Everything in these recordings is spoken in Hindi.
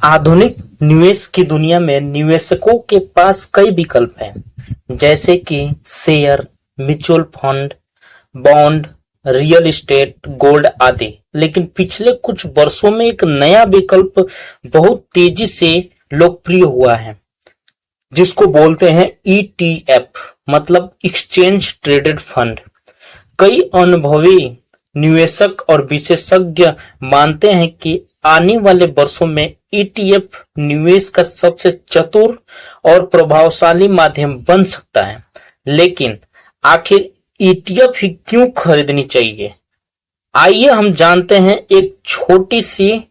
आधुनिक निवेश की दुनिया में निवेशकों के पास कई विकल्प हैं, जैसे कि share, mutual fund, bond, real estate, gold आदि। लेकिन पिछले कुछ वर्षों में एक नया विकल्प बहुत तेजी से लोकप्रिय हुआ है, जिसको बोलते हैं ईटीएफ, मतलब एक्सचेंज ट्रेडेड फंड। कई अनुभवी निवेशक और विशेषज्ञ मानते हैं कि आने वाले वर्षों में ईटीएफ निवेश का सबसे चतुर और प्रभावशाली माध्यम बन सकता है। लेकिन आखिर ईटीएफ ही क्यों खरीदनी चाहिए? आइए हम जानते हैं एक छोटी सी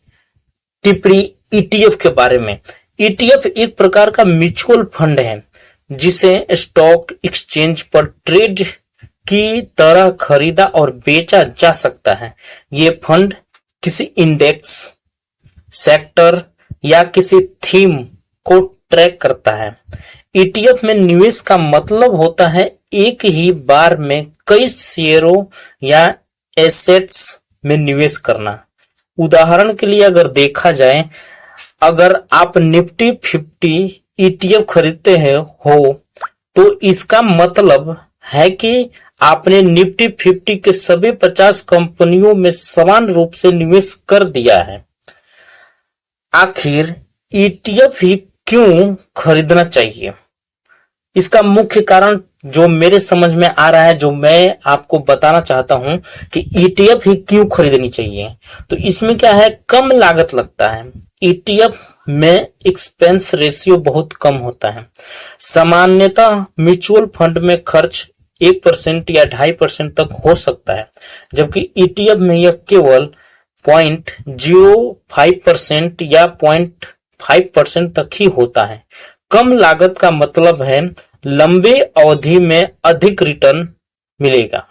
टिप्पणी ईटीएफ के बारे में। ईटीएफ एक प्रकार का म्यूचुअल फंड है, जिसे स्टॉक एक्सचेंज पर ट्रेड की तरह खरीदा और बेचा जा सकता है। ये फंड किसी इंडेक्स, सेक्टर या किसी थीम को ट्रैक करता है। ईटीएफ में निवेश का मतलब होता है एक ही बार में कई शेयरों या एसेट्स में निवेश करना। उदाहरण के लिए अगर देखा जाए, अगर आप निफ्टी 50 ईटीएफ खरीदते हो तो इसका मतलब है कि आपने निफ्टी 50 के सभी 50 कंपनियों में समान रूप से निवेश कर दिया है। आखिर ईटीएफ ही क्यों खरीदना चाहिए? इसका मुख्य कारण जो मेरे समझ में आ रहा है, जो मैं आपको बताना चाहता हूं कि ईटीएफ ही क्यों खरीदनी चाहिए, तो इसमें क्या है, कम लागत लगता है। ईटीएफ में एक्सपेंस रेशियो बहुत कम होता है। सामान्यतः म्यूचुअल फंड में खर्च 1% या 2.5% तक हो सकता है, जबकि ईटीएफ में यह केवल 0.05% या 0.5% तक ही होता है। कम लागत का मतलब है लंबे अवधि में अधिक रिटर्न मिलेगा।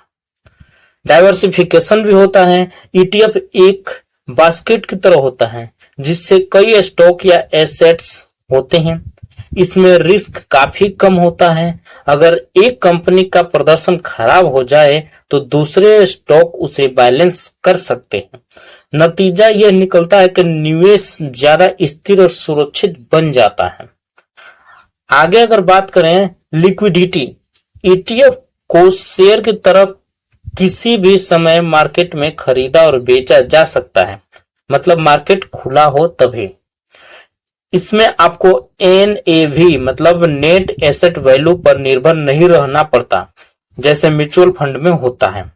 डाइवर्सिफिकेशन भी होता है। ईटीएफ एक बास्केट की तरह होता है, जिससे कई स्टॉक या एसेट्स होते हैं। इसमें रिस्क काफी कम होता है। अगर एक कंपनी का प्रदर्शन खराब हो जाए तो दूसरे स्टॉक उसे बैलेंस कर सकते हैं। नतीजा यह निकलता है कि निवेश ज्यादा स्थिर और सुरक्षित बन जाता है। आगे अगर बात करें लिक्विडिटी, ईटीएफ को शेयर की तरह किसी भी समय मार्केट में खरीदा और बेचा जा सकता है, मतलब मार्केट खुला हो तभी। इसमें आपको एनएवी मतलब नेट एसेट वैल्यू पर निर्भर नहीं रहना पड़ता, जैसे म्यूचुअल फंड में होता है।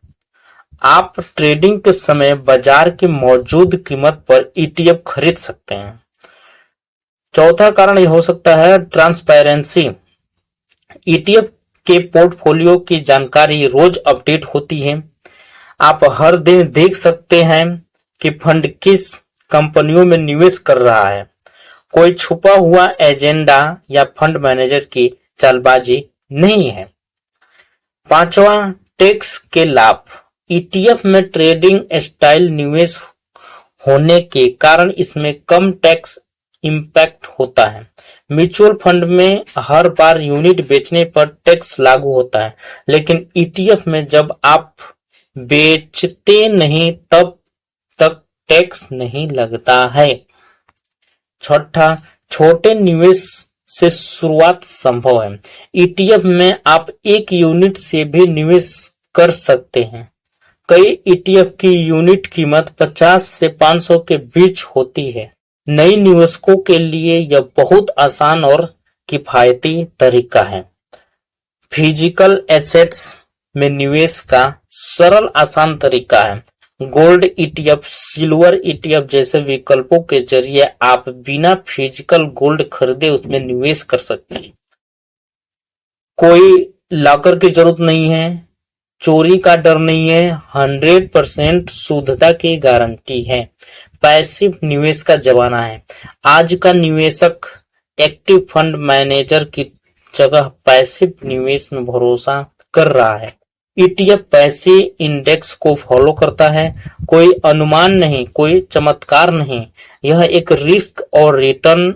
आप ट्रेडिंग के समय बाजार की मौजूद कीमत पर ईटीएफ खरीद सकते हैं। चौथा कारण यह हो सकता है ट्रांसपेरेंसी। ईटीएफ के पोर्टफोलियो की जानकारी रोज अपडेट होती है। आप हर दिन देख सकते हैं कि फंड किस कंपनियों में निवेश कर रहा है। कोई छुपा हुआ एजेंडा या फंड मैनेजर की चालबाजी नहीं है। पांचवा, टैक्स के लाभ। ईटीएफ में ट्रेडिंग स्टाइल निवेश होने के कारण इसमें कम टैक्स इंपैक्ट होता है। म्यूचुअल फंड में हर बार यूनिट बेचने पर टैक्स लागू होता है, लेकिन ईटीएफ में जब आप बेचते नहीं तब तक टैक्स नहीं लगता है। छठा, छोटे निवेश से शुरुआत संभव है। ईटीएफ में आप एक यूनिट से भी निवेश कर सकते हैं। कई ईटीएफ की यूनिट कीमत 50 से 500 के बीच होती है। नए निवेशकों के लिए यह बहुत आसान और किफायती तरीका है। फिजिकल एसेट्स में निवेश का सरल आसान तरीका है। गोल्ड ईटीएफ, सिल्वर ईटीएफ जैसे विकल्पों के जरिए आप बिना फिजिकल गोल्ड खरीदे उसमें निवेश कर सकते हैं। कोई लॉकर की जरूरत नहीं है, चोरी का डर नहीं है, 100% शुद्धता की गारंटी है। पैसिव निवेश का जमाना है। आज का निवेशक एक्टिव फंड मैनेजर की जगह पैसिव निवेश में भरोसा कर रहा है। ईटीएफ पैसे इंडेक्स को फॉलो करता है। कोई अनुमान नहीं, कोई चमत्कार नहीं। यह एक रिस्क और रिटर्न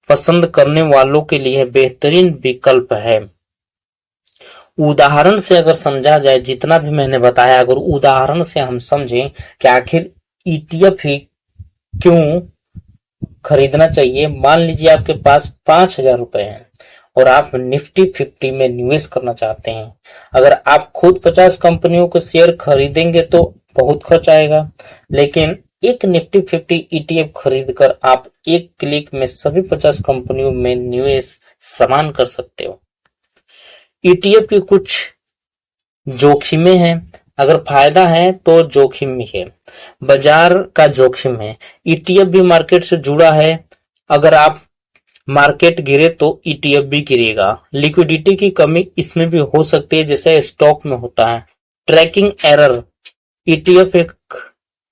पसंद करने वालों के लिए बेहतरीन विकल्प है। उदाहरण से अगर समझा जाए, जितना भी मैंने बताया, अगर उदाहरण से हम समझें कि आखिर ईटीएफ ही क्यों खरीदना चाहिए। मान लीजिए आपके पास 5,000 रुपए हैं और आप निफ्टी 50 में निवेश करना चाहते हैं। अगर आप खुद 50 कंपनियों के शेयर खरीदेंगे तो बहुत खर्च आएगा, लेकिन एक निफ्टी 50 ETF खरीद कर आप एक क्लिक में सभी 50 कंपनियों में निवेश समान कर सकते हो। ETF की कुछ जोखिमें हैं। अगर फायदा है तो जोखिम भी है। बाजार का जोखिम है। ETF भी मार्केट से जुड़ा है। अगर आप मार्केट गिरे तो ETF भी गिरेगा। लिक्विडिटी की कमी इसमें भी हो सकती है, जैसे स्टॉक में होता है। ट्रैकिंग एरर, ETF एक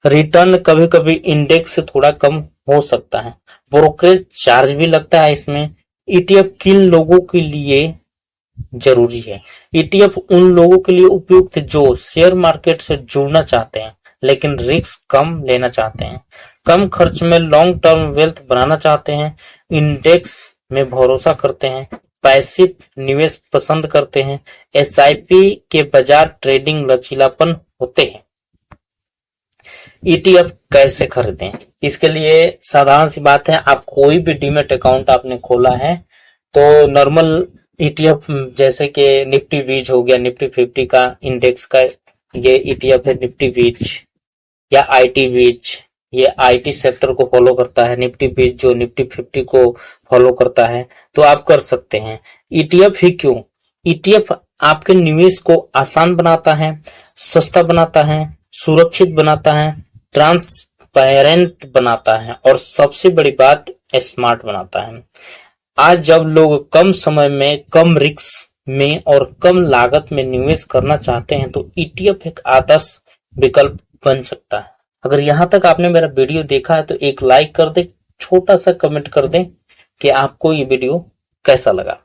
रिटर्न कभी कभी इंडेक्स से थोड़ा कम हो सकता है। ब्रोकरेज चार्ज भी लगता है इसमें। ETF किन लोगों के लिए जरूरी है? ETF उन लोगों के लिए उपयुक्त है जो शेयर मार्केट से जुड़ना चाहते हैं लेकिन रिस्क कम लेना चाहते हैं, कम खर्च में लॉन्ग टर्म वेल्थ बनाना चाहते हैं, इंडेक्स में भरोसा करते हैं, पैसिव निवेश पसंद करते हैं, SIP के बाजार ट्रेडिंग लचीलापन होते हैं। ETF कैसे खरीदें? इसके लिए साधारण सी बात है, आप कोई भी डीमेट अकाउंट आपने खोला है तो नॉर्मल ETF जैसे कि निफ्टी बीज हो गया, निफ्टी 50 का इंडेक्स का ये ETF है निफ्टी बीज, या IT बीज, ये IT सेक्टर को फॉलो करता है। निफ्टी बीज जो निफ्टी 50 को फॉलो करता है, तो आप कर सकते हैं। ETF ही क्यों? ETF आपके निवेश को आसान बनाता है, सस्ता बनाता है, सुरक्षित बनाता है, ट्रांसपेरेंट बनाता है और सबसे बड़ी बात स्मार्ट बनाता है। आज जब लोग कम समय में, कम रिस्क में और कम लागत में निवेश करना चाहते हैं तो ETF एक आदर्श विकल्प बन सकता है। अगर यहाँ तक आपने मेरा वीडियो देखा है तो एक लाइक कर दें, छोटा सा कमेंट कर दें कि आपको ये वीडियो कैसा लगा।